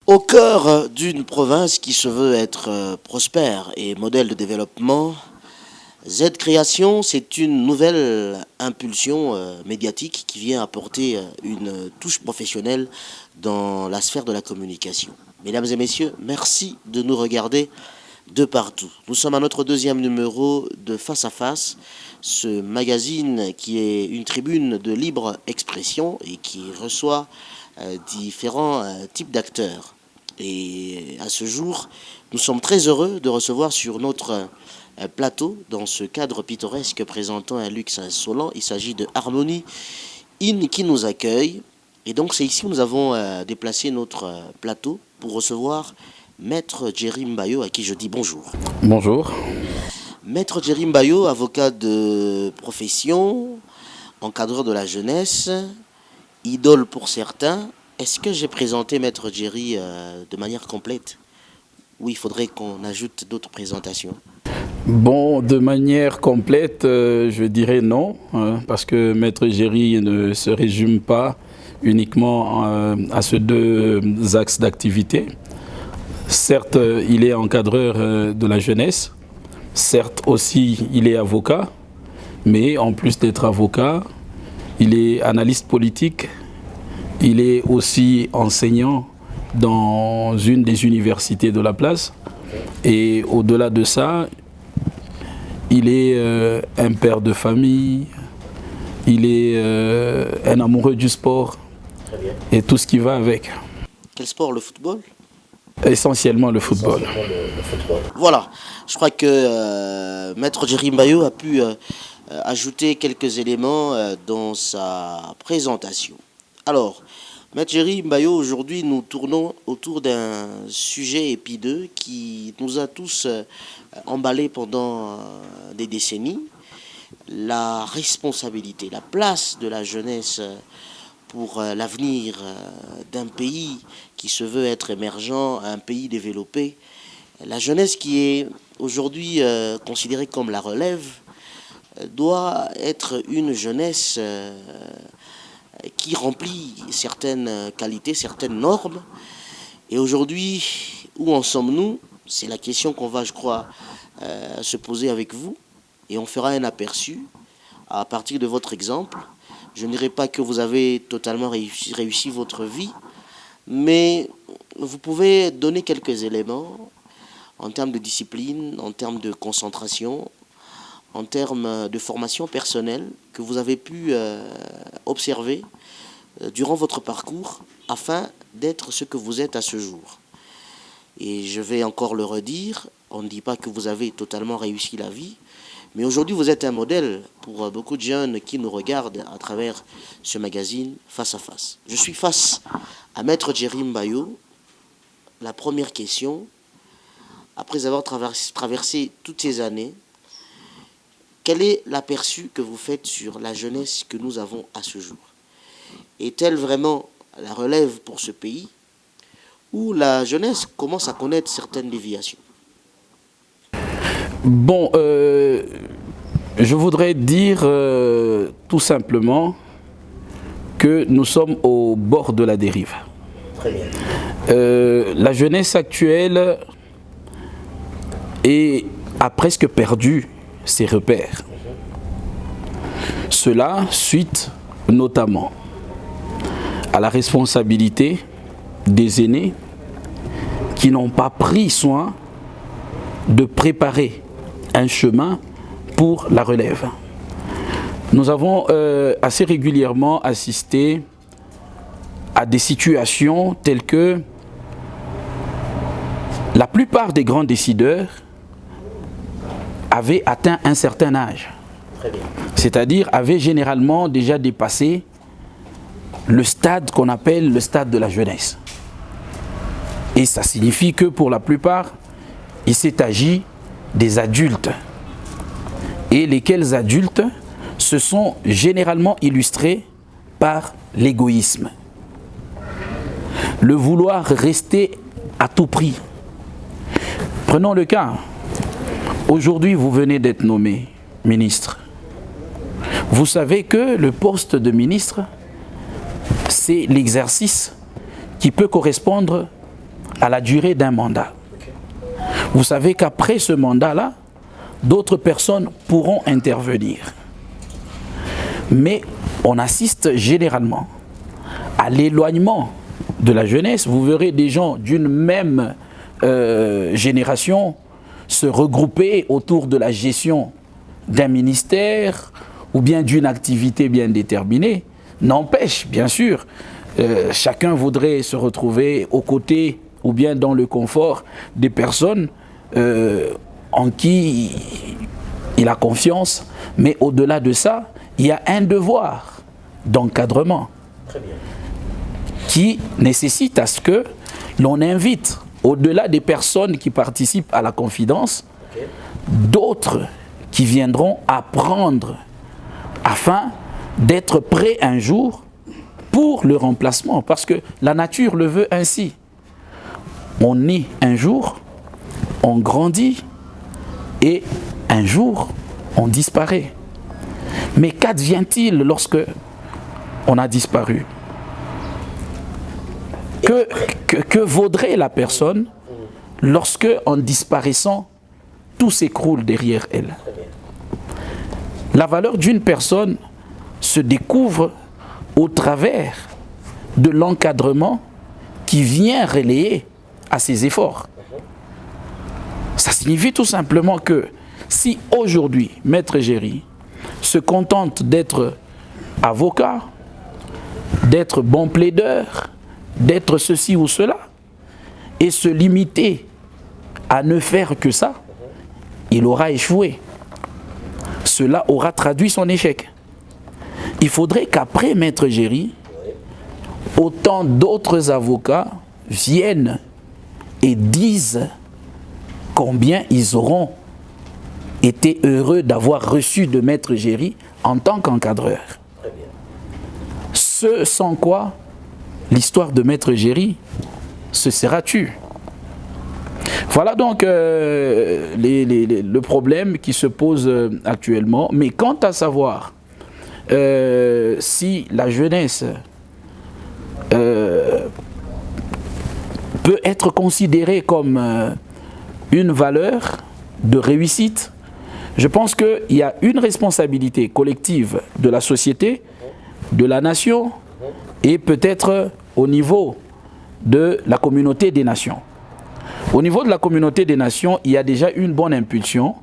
Au cœur d'une province qui se veut être prospère et modèle de développement, Z Création, c'est une nouvelle impulsion médiatique qui vient apporter une touche professionnelle dans la sphère de la communication. Mesdames et messieurs, merci de nous regarder de partout. Nous sommes à notre deuxième numéro de Face à Face, ce magazine qui est une tribune de libre expression et qui reçoit différents types d'acteurs. Et à ce jour, nous sommes très heureux de recevoir sur notre plateau, dans ce cadre pittoresque présentant un luxe insolent, il s'agit de Harmonie In qui nous accueille. Et donc c'est ici où nous avons déplacé notre plateau pour recevoir Maître Jerry Mbayo, à qui je dis bonjour. Bonjour. Maître Jerry Mbayo, avocat de profession, encadreur de la jeunesse, idole pour certains. Est-ce que j'ai présenté Maître Jerry de manière complète? Ou il faudrait qu'on ajoute d'autres présentations? Bon, de manière complète, je dirais non, parce que Maître Jerry ne se résume pas uniquement à ces deux axes d'activité. Certes, il est encadreur de la jeunesse, certes aussi il est avocat, mais en plus d'être avocat, il est analyste politique, il est aussi enseignant dans une des universités de la place, et au-delà de ça, il est un père de famille, il est un amoureux du sport et tout ce qui va avec. Quel sport? Le football? Essentiellement le football. Voilà, je crois que Maître Jerry Mbayo a pu ajouter quelques éléments dans sa présentation. Alors, Maître Jerry Mbayo, aujourd'hui nous tournons autour d'un sujet épineux qui nous a tous emballés pendant des décennies. La responsabilité, la place de la jeunesse pour l'avenir d'un pays qui se veut être émergent, un pays développé. La jeunesse qui est aujourd'hui considérée comme la relève doit être une jeunesse qui remplit certaines qualités, certaines normes. Et aujourd'hui, où en sommes-nous? C'est la question qu'on va, je crois, se poser avec vous. Et on fera un aperçu à partir de votre exemple. Je ne dirais pas que vous avez totalement réussi votre vie, mais vous pouvez donner quelques éléments en termes de discipline, en termes de concentration, en termes de formation personnelle que vous avez pu observer durant votre parcours afin d'être ce que vous êtes à ce jour. Et je vais encore le redire, on ne dit pas que vous avez totalement réussi la vie, mais aujourd'hui vous êtes un modèle pour beaucoup de jeunes qui nous regardent à travers ce magazine Face à Face. Je suis face à Maître Jerry Mbayo. La première question, après avoir traversé toutes ces années, quel est l'aperçu que vous faites sur la jeunesse que nous avons à ce jour? Est-elle vraiment la relève pour ce pays, ou la jeunesse commence à connaître certaines déviations? Bon, je voudrais dire tout simplement que nous sommes au bord de la dérive. Très bien. La jeunesse actuelle a presque perdu ses repères. Cela suite notamment à la responsabilité des aînés qui n'ont pas pris soin de préparer un chemin pour la relève. Nous avons assez régulièrement assisté à des situations telles que la plupart des grands décideurs avaient atteint un certain âge, c'est-à-dire avaient généralement déjà dépassé le stade qu'on appelle le stade de la jeunesse. Et ça signifie que pour la plupart, il s'est agi des adultes. Et lesquels adultes se sont généralement illustrés par l'égoïsme. Le vouloir rester à tout prix. Prenons le cas. Aujourd'hui, vous venez d'être nommé ministre. Vous savez que le poste de ministre, c'est l'exercice qui peut correspondre à la durée d'un mandat. Vous savez qu'après ce mandat-là, d'autres personnes pourront intervenir. Mais on assiste généralement à l'éloignement de la jeunesse. Vous verrez des gens d'une même génération se regrouper autour de la gestion d'un ministère ou bien d'une activité bien déterminée. N'empêche, bien sûr, chacun voudrait se retrouver aux côtés ou bien dans le confort des personnes en qui il a confiance. Mais au-delà de ça, il y a un devoir d'encadrement qui nécessite à ce que l'on invite, au-delà des personnes qui participent à la confidence, d'autres qui viendront apprendre afin d'être prêts un jour pour le remplacement. Parce que la nature le veut ainsi. On naît un jour, on grandit et un jour, on disparaît. Mais qu'advient-il lorsque on a disparu? Que vaudrait la personne lorsque, en disparaissant, tout s'écroule derrière elle? La valeur d'une personne se découvre au travers de l'encadrement qui vient relayer à ses efforts. Ça signifie tout simplement que si aujourd'hui, Maître Géry se contente d'être avocat, d'être bon plaideur, d'être ceci ou cela, et se limiter à ne faire que ça, il aura échoué. Cela aura traduit son échec. Il faudrait qu'après Maître Géry, autant d'autres avocats viennent et disent combien ils auront été heureux d'avoir reçu de Maître Géry en tant qu'encadreur. Ce sans quoi l'histoire de Maître Géry se sera tue. Voilà donc le problème qui se pose actuellement. Mais quant à savoir si la jeunesse peut être considérée comme une valeur de réussite, je pense qu'il y a une responsabilité collective de la société, de la nation et peut-être au niveau de la communauté des nations. Au niveau de la communauté des nations, il y a déjà une bonne impulsion,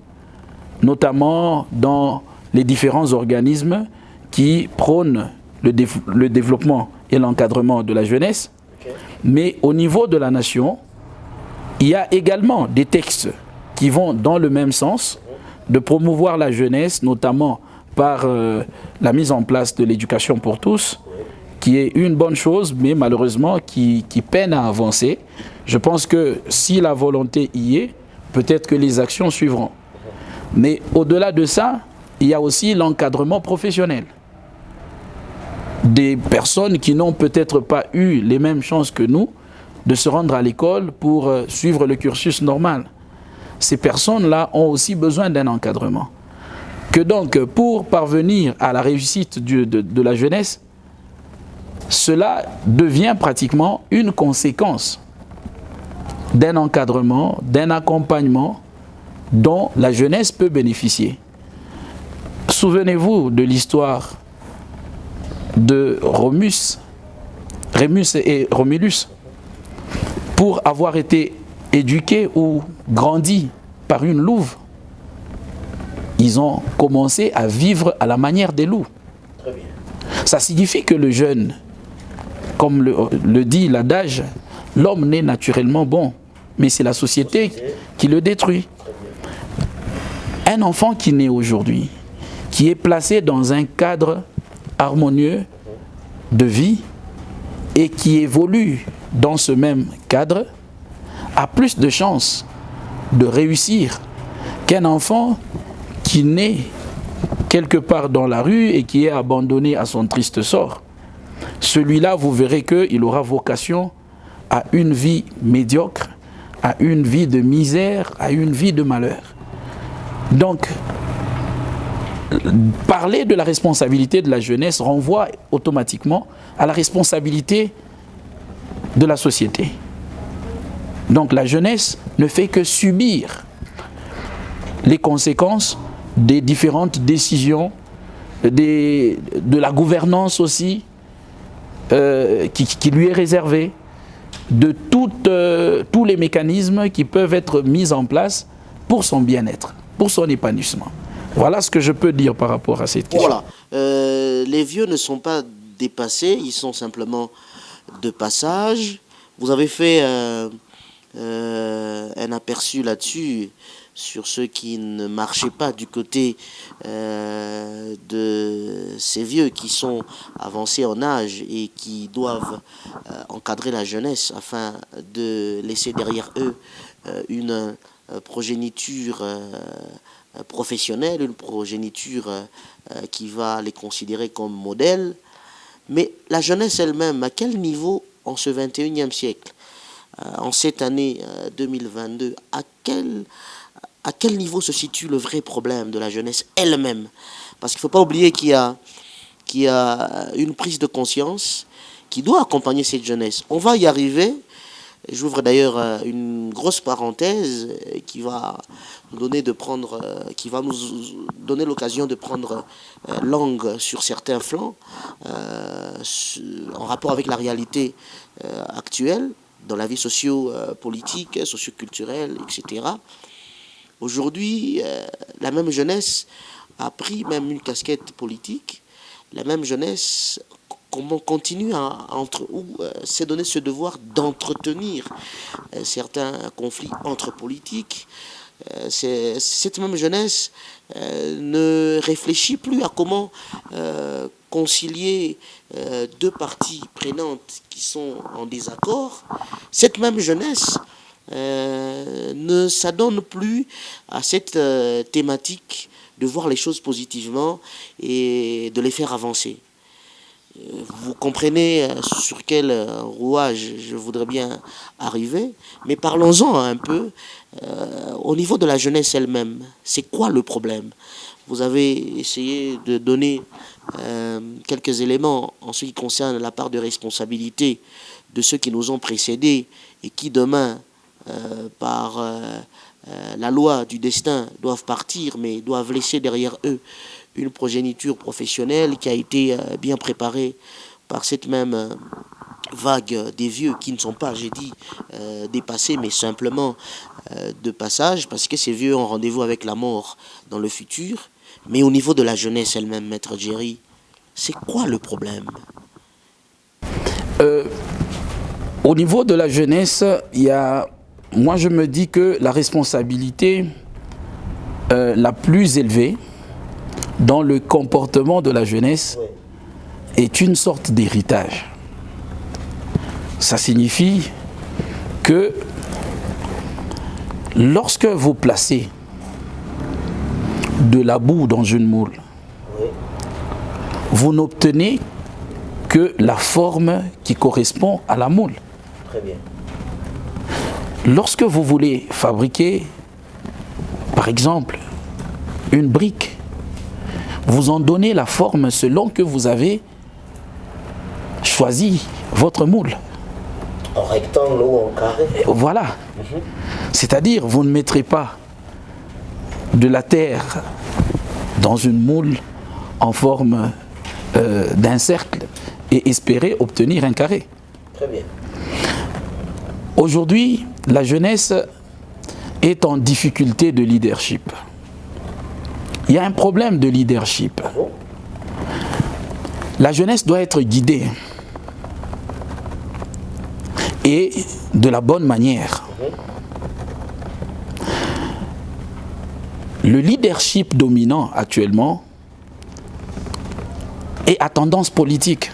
notamment dans les différents organismes qui prônent le développement et l'encadrement de la jeunesse. Mais au niveau de la nation, il y a également des textes qui vont dans le même sens, de promouvoir la jeunesse, notamment par la mise en place de l'éducation pour tous, qui est une bonne chose, mais malheureusement qui peine à avancer. Je pense que si la volonté y est, peut-être que les actions suivront. Mais au-delà de ça, il y a aussi l'encadrement professionnel. Des personnes qui n'ont peut-être pas eu les mêmes chances que nous de se rendre à l'école pour suivre le cursus normal. Ces personnes-là ont aussi besoin d'un encadrement. Que donc, pour parvenir à la réussite de la jeunesse, cela devient pratiquement une conséquence d'un encadrement, d'un accompagnement dont la jeunesse peut bénéficier. Souvenez-vous de l'histoire de Rémus et Romulus. Pour avoir été éduqués ou grandis par une louve, ils ont commencé à vivre à la manière des loups. Très bien. Ça signifie que le jeune, comme le dit l'adage, l'homme naît naturellement bon, mais c'est la société qui le détruit. Un enfant qui naît aujourd'hui, qui est placé dans un cadre harmonieux de vie et qui évolue dans ce même cadre, a plus de chances de réussir qu'un enfant qui naît quelque part dans la rue et qui est abandonné à son triste sort. Celui-là, vous verrez qu'il aura vocation à une vie médiocre, à une vie de misère, à une vie de malheur. Donc, parler de la responsabilité de la jeunesse renvoie automatiquement à la responsabilité de la société. Donc la jeunesse ne fait que subir les conséquences des différentes décisions, de la gouvernance aussi, qui lui est réservée, de tous les mécanismes qui peuvent être mis en place pour son bien-être, pour son épanouissement. Voilà ce que je peux dire par rapport à cette question. Voilà. Les vieux ne sont pas dépassés, ils sont simplement de passage. Vous avez fait un aperçu là-dessus sur ceux qui ne marchaient pas du côté de ces vieux qui sont avancés en âge et qui doivent encadrer la jeunesse afin de laisser derrière eux une progéniture professionnelle, une progéniture qui va les considérer comme modèles. Mais la jeunesse elle-même, à quel niveau en ce 21e siècle, en cette année 2022, à quel niveau se situe le vrai problème de la jeunesse elle-même? Parce qu'il ne faut pas oublier qu'il y a une prise de conscience qui doit accompagner cette jeunesse. On va y arriver. J'ouvre d'ailleurs une grosse parenthèse qui va nous donner l'occasion de prendre langue sur certains flancs en rapport avec la réalité actuelle dans la vie socio-politique, socio-culturelle, etc. Aujourd'hui, la même jeunesse a pris même une casquette politique. La même jeunesse continue s'est donné ce devoir d'entretenir certains conflits entre politiques. Cette même jeunesse ne réfléchit plus à comment concilier deux parties prenantes qui sont en désaccord. Cette même jeunesse ne s'adonne plus à cette thématique de voir les choses positivement et de les faire avancer. Vous comprenez sur quel rouage je voudrais bien arriver, mais parlons-en un peu au niveau de la jeunesse elle-même. C'est quoi le problème? Vous avez essayé de donner quelques éléments en ce qui concerne la part de responsabilité de ceux qui nous ont précédés et qui demain, par la loi du destin, doivent partir, mais doivent laisser derrière eux une progéniture professionnelle qui a été bien préparée par cette même vague des vieux qui ne sont pas, j'ai dit, dépassés, mais simplement de passage, parce que ces vieux ont rendez-vous avec la mort dans le futur. Mais au niveau de la jeunesse elle-même, Maître Jerry, c'est quoi le problème? Au niveau de la jeunesse, moi je me dis que la responsabilité la plus élevée dans le comportement de la jeunesse est une sorte d'héritage. Ça signifie que lorsque vous placez de la boue dans une moule, vous n'obtenez que la forme qui correspond à la moule. Très bien. Lorsque vous voulez fabriquer, par exemple, une brique, vous en donnez la forme selon que vous avez choisi votre moule. En rectangle ou en carré. Voilà. C'est-à-dire, vous ne mettrez pas de la terre dans une moule en forme d'un cercle et espérer obtenir un carré. Très bien. Aujourd'hui, la jeunesse est en difficulté de leadership. Il y a un problème de leadership. La jeunesse doit être guidée et de la bonne manière. Le leadership dominant actuellement est à tendance politique.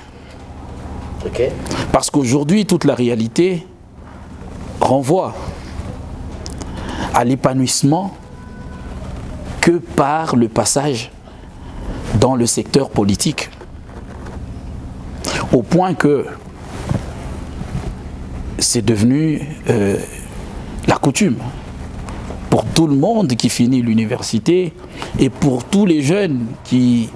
Parce qu'aujourd'hui, toute la réalité renvoie à l'épanouissement que par le passage dans le secteur politique. Au point que c'est devenu la coutume pour tout le monde qui finit l'université et pour tous les jeunes qui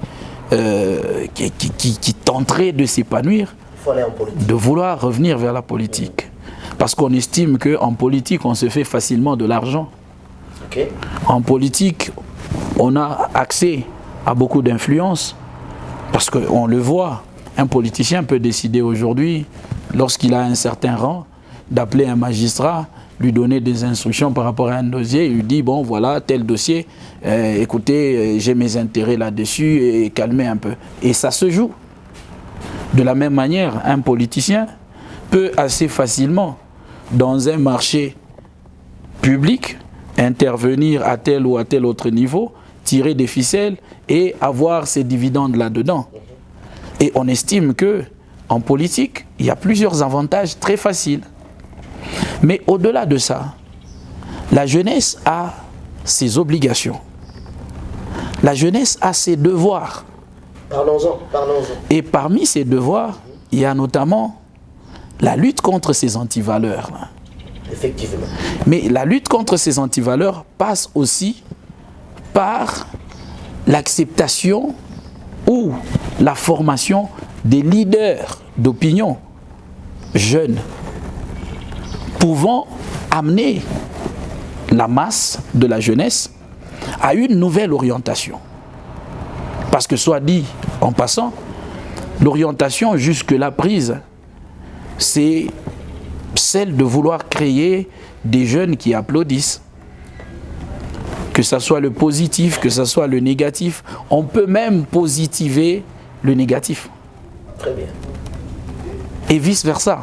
tenteraient de s'épanouir, de vouloir revenir vers la politique. Parce qu'on estime qu'en politique, on se fait facilement de l'argent. Ok. En politique, on a accès à beaucoup d'influence. Parce qu'on le voit, un politicien peut décider aujourd'hui, lorsqu'il a un certain rang, d'appeler un magistrat, lui donner des instructions par rapport à un dossier, il lui dit, bon voilà, tel dossier, écoutez, j'ai mes intérêts là-dessus, et calmez un peu. Et ça se joue. De la même manière, un politicien peut assez facilement, dans un marché public, intervenir à tel ou à tel autre niveau, tirer des ficelles et avoir ses dividendes là-dedans. Et on estime que en politique, il y a plusieurs avantages très faciles. Mais au-delà de ça, la jeunesse a ses obligations. La jeunesse a ses devoirs. Parlons-en, parlons-en. Et parmi ces devoirs, il y a notamment la lutte contre ces antivaleurs. Effectivement. Mais la lutte contre ces antivaleurs passe aussi par l'acceptation ou la formation des leaders d'opinion jeunes pouvant amener la masse de la jeunesse à une nouvelle orientation. Parce que soit dit en passant, l'orientation jusque-là prise, c'est celle de vouloir créer des jeunes qui applaudissent. Que ce soit le positif, que ce soit le négatif. On peut même positiver le négatif. Très bien. Et vice-versa.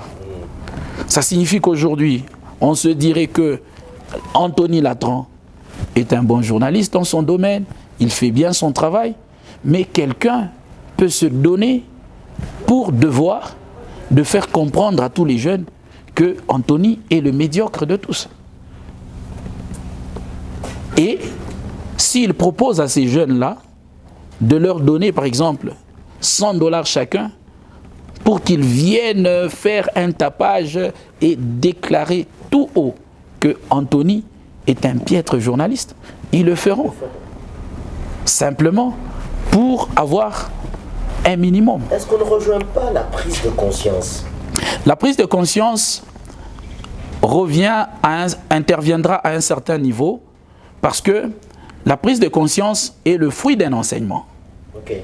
Ça signifie qu'aujourd'hui, on se dirait que Anthony Latran est un bon journaliste dans son domaine, il fait bien son travail, mais quelqu'un peut se donner pour devoir de faire comprendre à tous les jeunes que Anthony est le médiocre de tous. Et s'il propose à ces jeunes-là de leur donner, par exemple, 100 $ chacun pour qu'ils viennent faire un tapage et déclarer tout haut que Anthony est un piètre journaliste, ils le feront. Simplement pour avoir un minimum. Est-ce qu'on ne rejoint pas la prise de conscience? La prise de conscience interviendra à un certain niveau parce que la prise de conscience est le fruit d'un enseignement. Ok.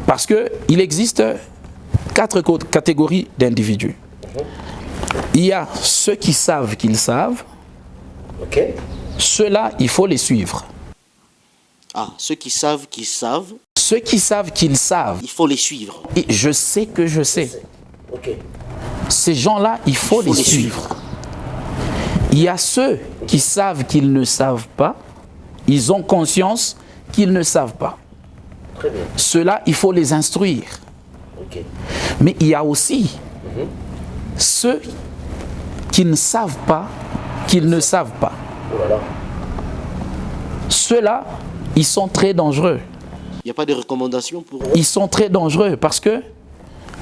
Parce qu'il existe 4 catégories d'individus. Il y a ceux qui savent qu'ils savent. Ok. Ceux-là, il faut les suivre. Ah, ceux qui savent qu'ils savent, Ceux qui savent qu'ils savent. il faut les suivre. Et je sais que je sais. Ok. Ces gens-là, il faut les suivre. Il y a ceux qui savent qu'ils ne savent pas. Ils ont conscience qu'ils ne savent pas. Très bien. Ceux-là, il faut les instruire. Ok. Mais il y a aussi ceux qui ne savent pas qu'ils ne savent pas. Oh là là. Ceux-là, ils sont très dangereux. Il n'y a pas de recommandations pour eux? Ils sont très dangereux parce que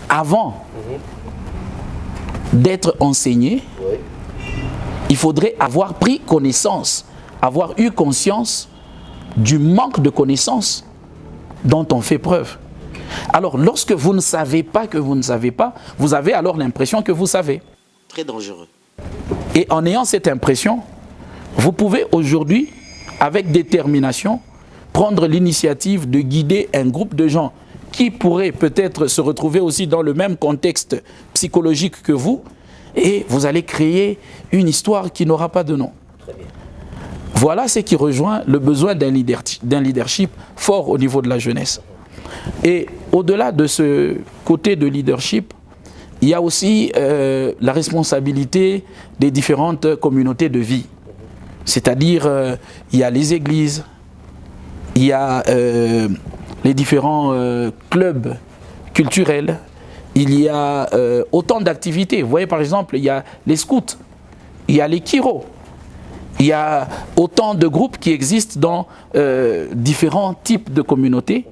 avant d'être enseigné, Oui. il faudrait avoir pris connaissance, avoir eu conscience du manque de connaissances dont on fait preuve. Alors, lorsque vous ne savez pas que vous ne savez pas, vous avez alors l'impression que vous savez. Très dangereux. Et en ayant cette impression, vous pouvez aujourd'hui, avec détermination, prendre l'initiative de guider un groupe de gens qui pourraient peut-être se retrouver aussi dans le même contexte psychologique que vous, et vous allez créer une histoire qui n'aura pas de nom. Très bien. Voilà ce qui rejoint le besoin d'un leadership fort au niveau de la jeunesse. Et au-delà de ce côté de leadership, il y a aussi la responsabilité des différentes communautés de vie. C'est-à-dire, il y a les églises, il y a les différents clubs culturels, il y a autant d'activités. Vous voyez, par exemple, il y a les scouts, il y a les kiros, il y a autant de groupes qui existent dans différents types de communautés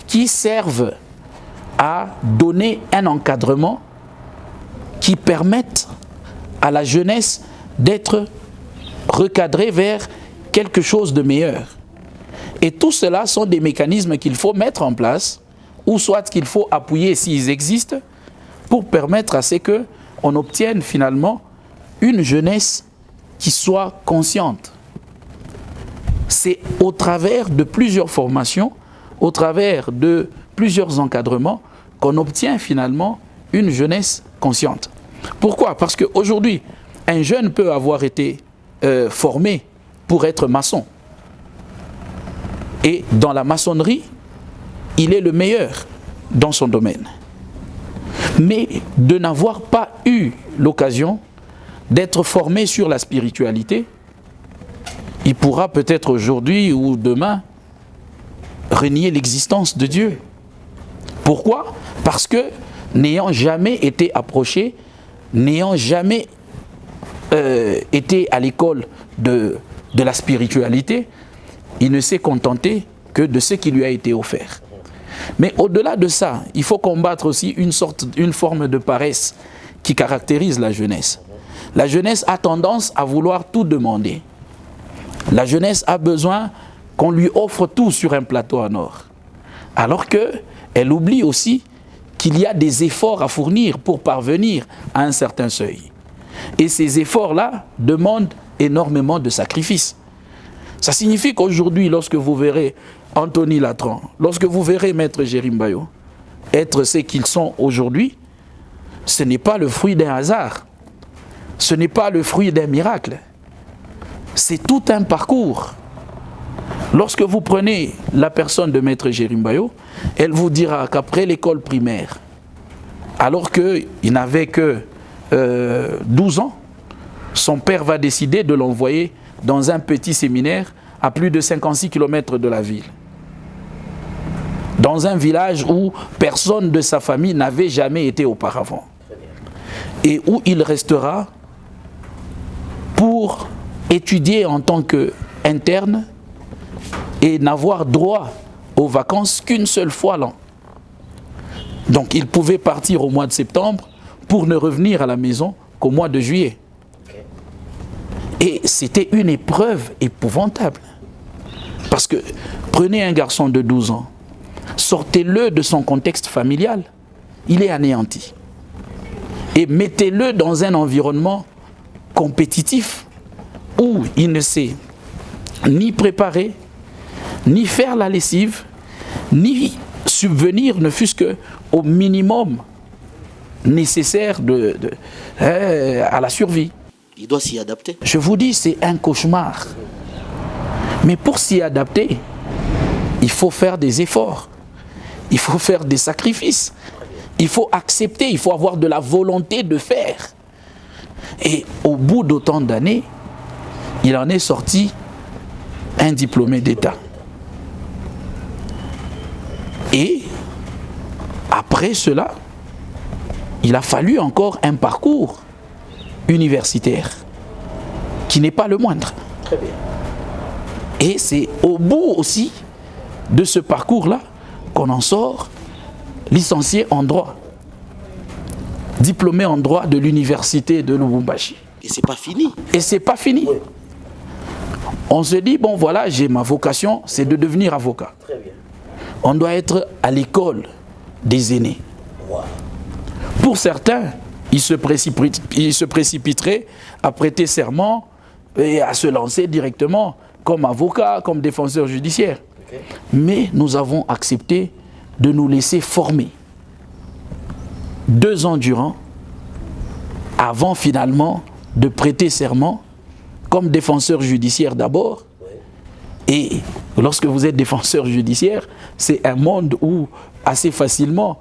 qui servent à donner un encadrement qui permette à la jeunesse d'être recadrée vers quelque chose de meilleur. Et tout cela sont des mécanismes qu'il faut mettre en place, ou soit qu'il faut appuyer s'ils existent, pour permettre à ce que on obtienne finalement une jeunesse qui soit consciente. C'est au travers de plusieurs formations, au travers de plusieurs encadrements, qu'on obtient finalement une jeunesse consciente. Pourquoi? Parce qu'aujourd'hui, un jeune peut avoir été formé pour être maçon. Et dans la maçonnerie, il est le meilleur dans son domaine. Mais de n'avoir pas eu l'occasion d'être formé sur la spiritualité, il pourra peut-être aujourd'hui ou demain renier l'existence de Dieu. Pourquoi? Parce que n'ayant jamais été approché, n'ayant jamais été à l'école de la spiritualité, il ne s'est contenté que de ce qui lui a été offert. Mais au-delà de ça, il faut combattre aussi une forme de paresse qui caractérise la jeunesse. La jeunesse a tendance à vouloir tout demander. La jeunesse a besoin qu'on lui offre tout sur un plateau en or. Alors qu'elle oublie aussi qu'il y a des efforts à fournir pour parvenir à un certain seuil. Et ces efforts-là demandent énormément de sacrifices. Ça signifie qu'aujourd'hui, lorsque vous verrez Anthony Latran, lorsque vous verrez Maître Jérim Bayo être ce qu'ils sont aujourd'hui, ce n'est pas le fruit d'un hasard, ce n'est pas le fruit d'un miracle, c'est tout un parcours. Lorsque vous prenez la personne de Maître Jérim Bayo, elle vous dira qu'après l'école primaire, alors qu'il n'avait que 12 ans, son père va décider de l'envoyer dans un petit séminaire à plus de 56 km de la ville. Dans un village où personne de sa famille n'avait jamais été auparavant. Et où il restera pour étudier en tant qu'interne et n'avoir droit aux vacances qu'une seule fois l'an. Donc il pouvait partir au mois de septembre pour ne revenir à la maison qu'au mois de juillet. Et c'était une épreuve épouvantable. Parce que prenez un garçon de 12 ans, sortez-le de son contexte familial, il est anéanti. Et mettez-le dans un environnement compétitif où il ne sait ni préparer, ni faire la lessive, ni subvenir ne fût-ce qu'au minimum nécessaire à la survie. Il doit s'y adapter. Je vous dis, c'est un cauchemar. Mais pour s'y adapter, il faut faire des efforts. Il faut faire des sacrifices. Il faut accepter, il faut avoir de la volonté de faire. Et au bout d'autant d'années, il en est sorti un diplômé d'État. Et après cela, il a fallu encore un parcours universitaire qui n'est pas le moindre. Très bien. Et c'est au bout aussi de ce parcours-là qu'on en sort licencié en droit, diplômé en droit de l'université de Lubumbashi. Et c'est pas fini. Et c'est pas fini. Oui. On se dit, bon voilà, j'ai ma vocation, c'est de devenir avocat. Très bien. On doit être à l'école des aînés. Wow. Pour certains, ils se précipiteraient à prêter serment et à se lancer directement comme avocat, comme défenseur judiciaire. Okay. Mais nous avons accepté de nous laisser former 2 ans durant, avant finalement de prêter serment comme défenseur judiciaire d'abord. Et lorsque vous êtes défenseur judiciaire, c'est un monde où assez facilement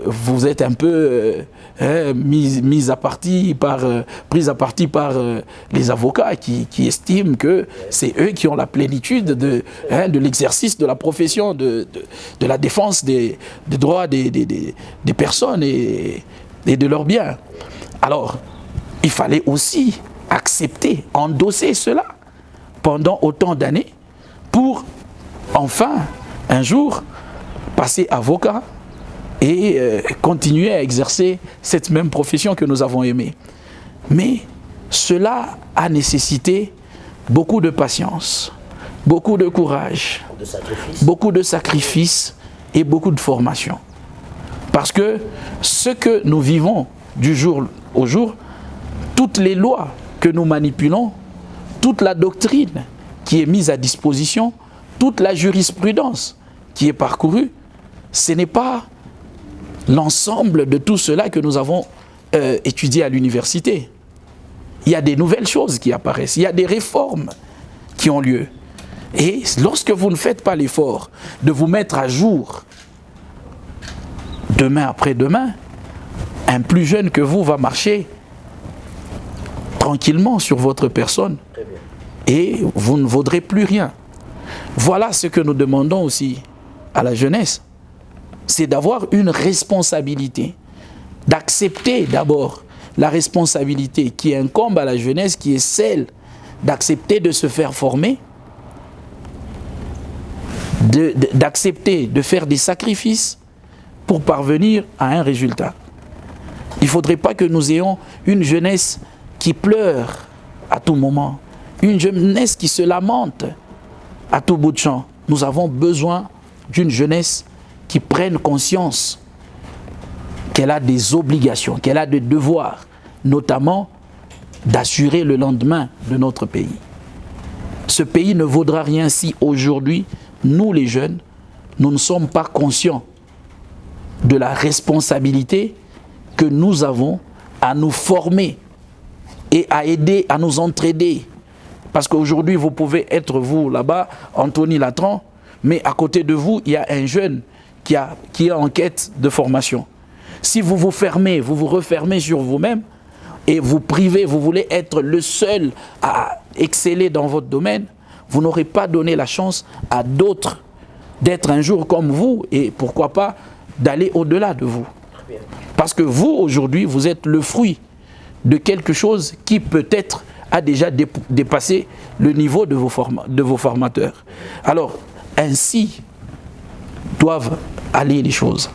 vous êtes un peu pris à partie par les avocats qui estiment que c'est eux qui ont la plénitude de l'exercice de la profession de la défense des droits des personnes et de leurs biens. Alors, il fallait aussi accepter, endosser cela pendant autant d'années pour enfin, un jour, passer avocat et continuer à exercer cette même profession que nous avons aimée. Mais cela a nécessité beaucoup de patience, beaucoup de courage, beaucoup de sacrifices et beaucoup de formation. Parce que ce que nous vivons du jour au jour, toutes les lois que nous manipulons, toute la doctrine qui est mise à disposition, toute la jurisprudence qui est parcourue, ce n'est pas l'ensemble de tout cela que nous avons étudié à l'université. Il y a des nouvelles choses qui apparaissent, il y a des réformes qui ont lieu. Et lorsque vous ne faites pas l'effort de vous mettre à jour, demain après demain, un plus jeune que vous va marcher tranquillement sur votre personne et vous ne vaudrez plus rien. Voilà ce que nous demandons aussi à la jeunesse, c'est d'avoir une responsabilité, d'accepter d'abord la responsabilité qui incombe à la jeunesse, qui est celle d'accepter de se faire former, d'accepter de faire des sacrifices pour parvenir à un résultat. Il ne faudrait pas que nous ayons une jeunesse qui pleure à tout moment, une jeunesse qui se lamente à tout bout de champ. Nous avons besoin d'une jeunesse qui prenne conscience qu'elle a des obligations, qu'elle a des devoirs, notamment d'assurer le lendemain de notre pays. Ce pays ne vaudra rien si aujourd'hui, nous les jeunes, nous ne sommes pas conscients de la responsabilité que nous avons à nous former et à aider, à nous entraider. Parce qu'aujourd'hui, vous pouvez être, vous, là-bas, Anthony Latran, mais à côté de vous, il y a un jeune qui est en quête de formation. Si vous vous fermez, vous vous refermez sur vous-même et vous privez, vous voulez être le seul à exceller dans votre domaine, vous n'aurez pas donné la chance à d'autres d'être un jour comme vous et pourquoi pas d'aller au-delà de vous. Parce que vous, aujourd'hui, vous êtes le fruit de quelque chose qui peut-être a déjà dépassé le niveau de vos formateurs. Alors, ainsi doivent aller les choses.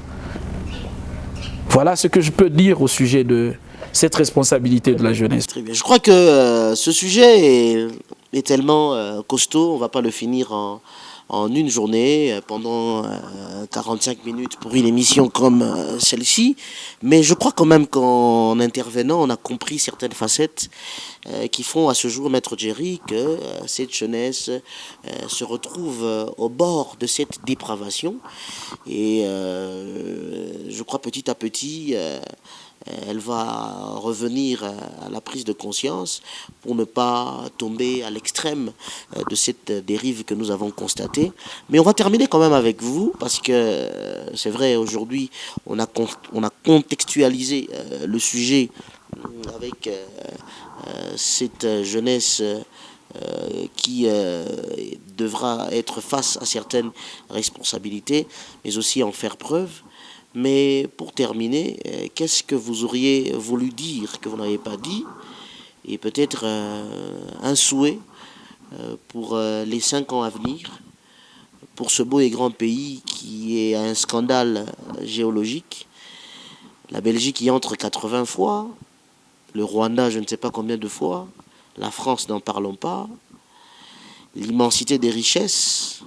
Voilà ce que je peux dire au sujet de cette responsabilité de la jeunesse. Très bien. Je crois que ce sujet est tellement costaud, on ne va pas le finir en une journée, pendant 45 minutes pour une émission comme celle-ci. Mais je crois quand même qu'en intervenant, on a compris certaines facettes qui font à ce jour, Maître Jerry, que cette jeunesse se retrouve au bord de cette dépravation. Et je crois petit à petit, elle va revenir à la prise de conscience pour ne pas tomber à l'extrême de cette dérive que nous avons constatée. Mais on va terminer quand même avec vous, parce que c'est vrai, aujourd'hui, on a contextualisé le sujet avec cette jeunesse qui devra être face à certaines responsabilités, mais aussi en faire preuve. Mais pour terminer, qu'est-ce que vous auriez voulu dire que vous n'avez pas dit? Et peut-être un souhait pour les 5 ans à venir, pour ce beau et grand pays qui est un scandale géologique. La Belgique y entre 80 fois, le Rwanda je ne sais pas combien de fois, la France n'en parlons pas, l'immensité des richesses.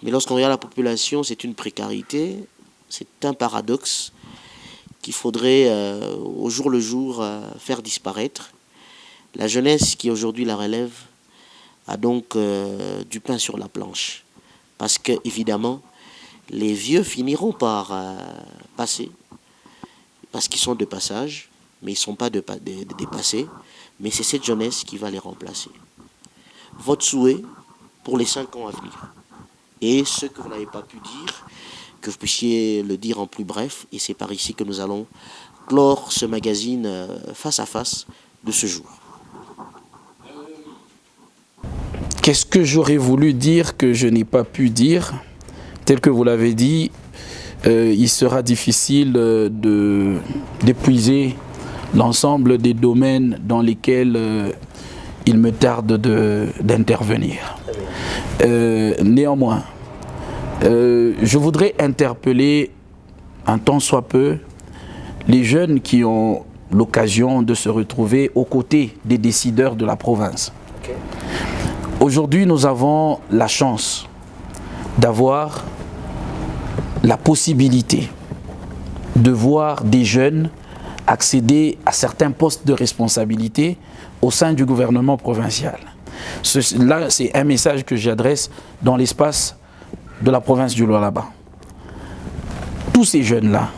Mais lorsqu'on regarde la population, c'est une précarité. C'est un paradoxe qu'il faudrait au jour le jour faire disparaître. La jeunesse qui aujourd'hui la relève a donc du pain sur la planche. Parce que, évidemment, les vieux finiront par passer. Parce qu'ils sont de passage, mais ils ne sont pas dépassés. Mais c'est cette jeunesse qui va les remplacer. Votre souhait pour les 5 ans à venir. Et ce que vous n'avez pas pu dire, que vous puissiez le dire en plus bref, et c'est par ici que nous allons clore ce magazine face à face de ce jour. Qu'est-ce que j'aurais voulu dire que je n'ai pas pu dire? Tel que vous l'avez dit, il sera difficile d'épuiser l'ensemble des domaines dans lesquels il me tarde d'intervenir. Néanmoins, je voudrais interpeller un tant soit peu les jeunes qui ont l'occasion de se retrouver aux côtés des décideurs de la province. Okay. Aujourd'hui, nous avons la chance d'avoir la possibilité de voir des jeunes accéder à certains postes de responsabilité au sein du gouvernement provincial. Là, c'est un message que j'adresse dans l'espace de la province du Lualaba. Tous ces jeunes-là,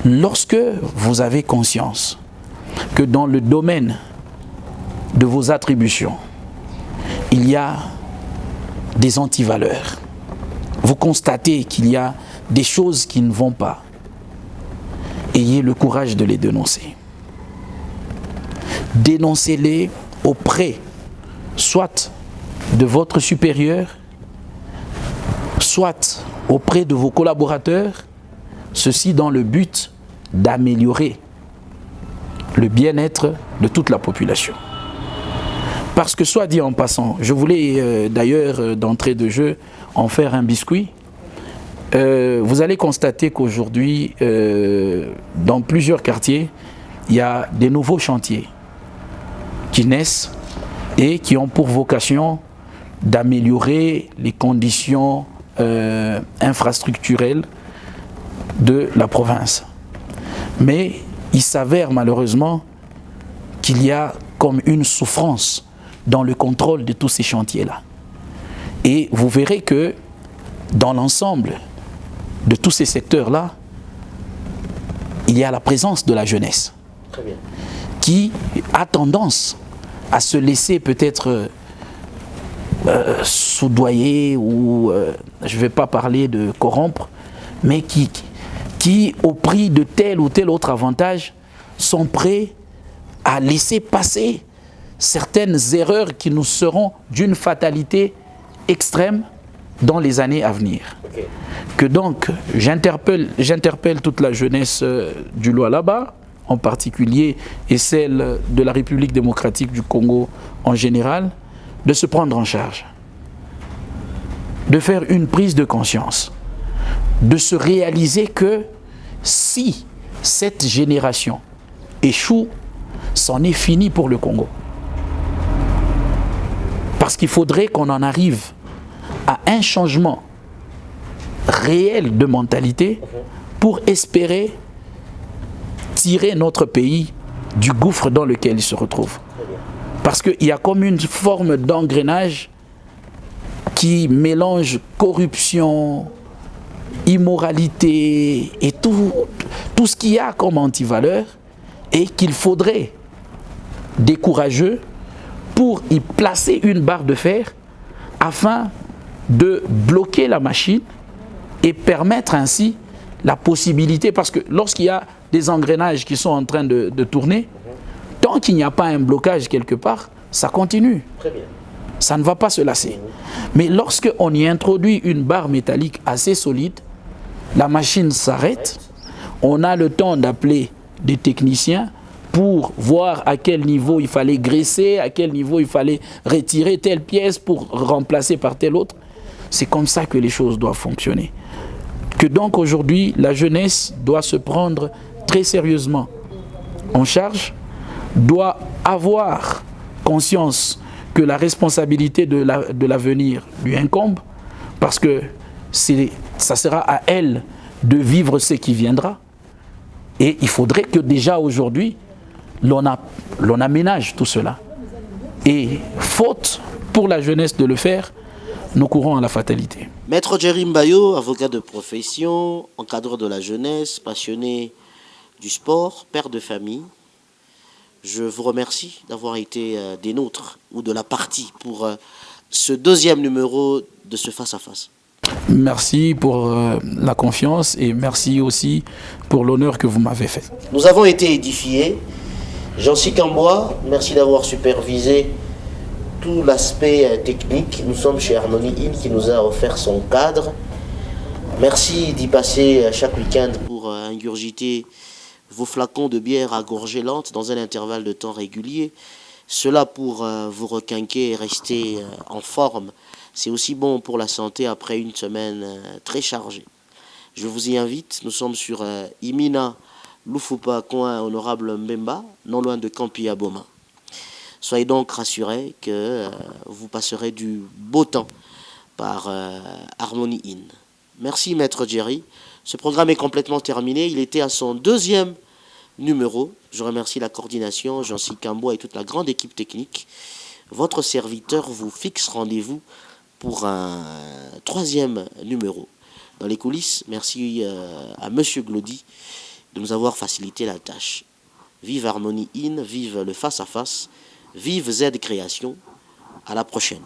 lorsque vous avez conscience que dans le domaine de vos attributions, il y a des antivaleurs, vous constatez qu'il y a des choses qui ne vont pas, ayez le courage de les dénoncer. Dénoncez-les auprès, soit de votre supérieur, soit auprès de vos collaborateurs, ceci dans le but d'améliorer le bien-être de toute la population. Parce que, soit dit en passant, je voulais d'ailleurs d'entrée de jeu en faire un biscuit. Vous allez constater qu'aujourd'hui, dans plusieurs quartiers, il y a des nouveaux chantiers qui naissent et qui ont pour vocation d'améliorer les conditions infrastructurelles de la province. Mais il s'avère malheureusement qu'il y a comme une souffrance dans le contrôle de tous ces chantiers-là. Et vous verrez que dans l'ensemble de tous ces secteurs-là, il y a la présence de la jeunesse qui a tendance à se laisser peut-être soudoyer ou, je ne vais pas parler de corrompre, mais qui, au prix de tel ou tel autre avantage, sont prêts à laisser passer certaines erreurs qui nous seront d'une fatalité extrême dans les années à venir. Que donc, j'interpelle toute la jeunesse du Lualaba, en particulier, et celle de la République démocratique du Congo en général, de se prendre en charge, de faire une prise de conscience, de se réaliser que si cette génération échoue, c'en est fini pour le Congo. Parce qu'il faudrait qu'on en arrive à un changement réel de mentalité pour espérer tirer notre pays du gouffre dans lequel il se retrouve. Parce qu'il y a comme une forme d'engrenage qui mélange corruption, immoralité et tout ce qu'il y a comme antivaleur, et qu'il faudrait des courageux pour y placer une barre de fer afin de bloquer la machine et permettre ainsi la possibilité, parce que lorsqu'il y a des engrenages qui sont en train de tourner, tant qu'il n'y a pas un blocage quelque part, ça continue. Très bien. Ça ne va pas se lasser. Mais lorsqu'on y introduit une barre métallique assez solide, la machine s'arrête, on a le temps d'appeler des techniciens pour voir à quel niveau il fallait graisser, à quel niveau il fallait retirer telle pièce pour remplacer par telle autre. C'est comme ça que les choses doivent fonctionner. Que donc aujourd'hui, la jeunesse doit se prendre très sérieusement en charge, doit avoir conscience que la responsabilité de l'avenir lui incombe, parce que ça sera à elle de vivre ce qui viendra. Et il faudrait que déjà aujourd'hui, l'on aménage tout cela. Et faute pour la jeunesse de le faire, nous courons à la fatalité. Maître Jerry Mbayo, avocat de profession, encadreur de la jeunesse, passionné du sport, père de famille, je vous remercie d'avoir été des nôtres ou de la partie pour ce deuxième numéro de ce face-à-face. Merci pour la confiance et merci aussi pour l'honneur que vous m'avez fait. Nous avons été édifiés. Jean-Cy Cambois, merci d'avoir supervisé tout l'aspect technique. Nous sommes chez Harmony Inn qui nous a offert son cadre. Merci d'y passer chaque week-end pour ingurgiter vos flacons de bière à gorgée lente dans un intervalle de temps régulier. Cela pour vous requinquer et rester en forme. C'est aussi bon pour la santé après une semaine très chargée. Je vous y invite. Nous sommes sur Imina, Lufupa, coin honorable Mbemba, non loin de Campi à Boma. Soyez donc rassurés que vous passerez du beau temps par Harmony Inn. Merci Maître Jerry. Ce programme est complètement terminé. Il était à son 2e numéro. Je remercie la coordination, Jean-Cy Cambois et toute la grande équipe technique. Votre serviteur vous fixe rendez-vous pour un 3e numéro. Dans les coulisses, merci à Monsieur Glody de nous avoir facilité la tâche. Vive Harmonie In, vive le face-à-face, vive Z Création. À la prochaine.